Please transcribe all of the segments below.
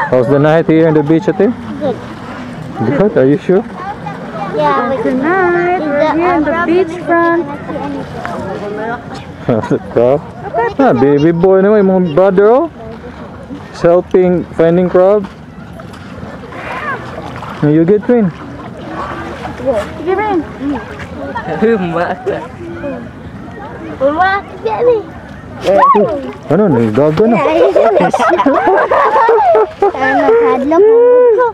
How's the night here on the beach, Ate? Good. Good, are you sure? Yeah, tonight we're here on the beachfront. Crab? Ah, baby boy naman, yung mga brother, oh. He's helping finding crab. You get Rin? Sige, Rin. Uma, get me. Ano, naggaga na. Nakadlok mo.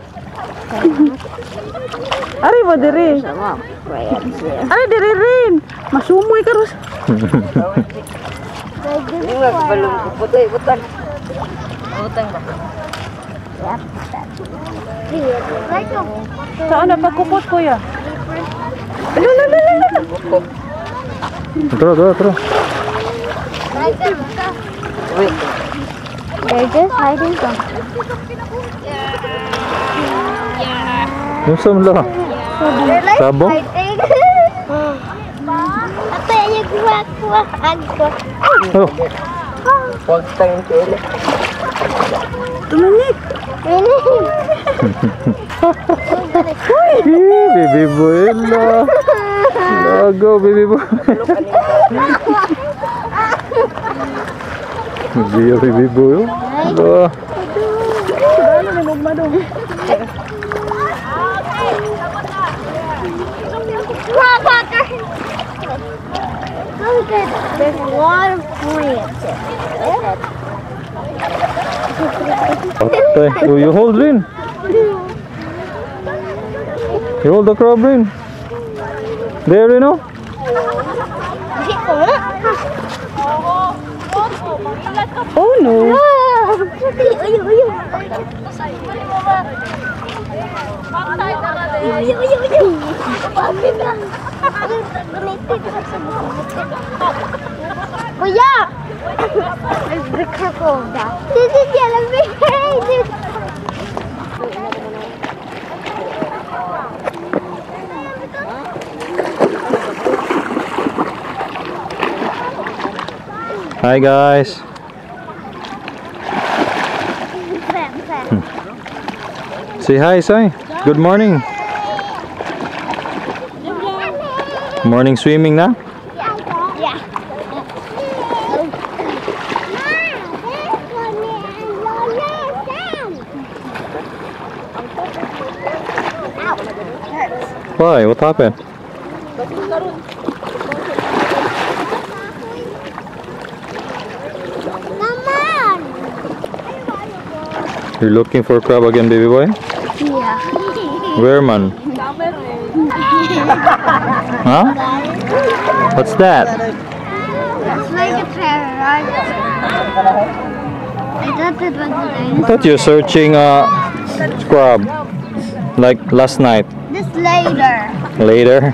Ari mo diri. Ari diri Rin. Masumoy ka ros. Saan na pagkupot kuya? Tara. They're just hiding from. Yung samla. Sabong? Apa yang kuat aku. Oh. Huwag tayong tuloy. Tumanik. Baby boy na. Go baby boy. Dia baby boy. Lah. Ano ni mo madong? Look at there's a lot of plants. Okay, so you hold Rin. You hold the crab, Rin. There, you know. Oh no. Kuya! There's the crocodile. This is yellow behind. Hi guys. Say hi, Sai. Good morning. Morning swimming na? Yeah. Why? What happened? You're looking for crab again, baby boy? Yeah. Where, man? Huh? What's that? It's like a parrot. I thought it was I thought you're searching crab like last night. this later. Later.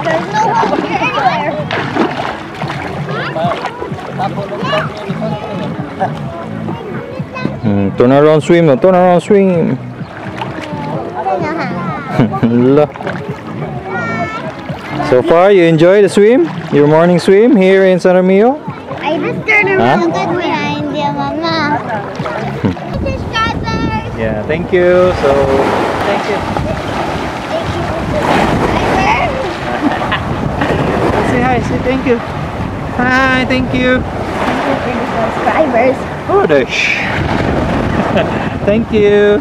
There's no one here anywhere. Turn around, swim. No? Turn around, swim. Look. So far, you enjoy the swim? Your morning swim here in San Remigio? I just turned around behind you, Mama. Yeah, thank you. So, thank you. Say hi, say thank you. Hi, thank you. Subscribers. Oh, thank you. Thank you.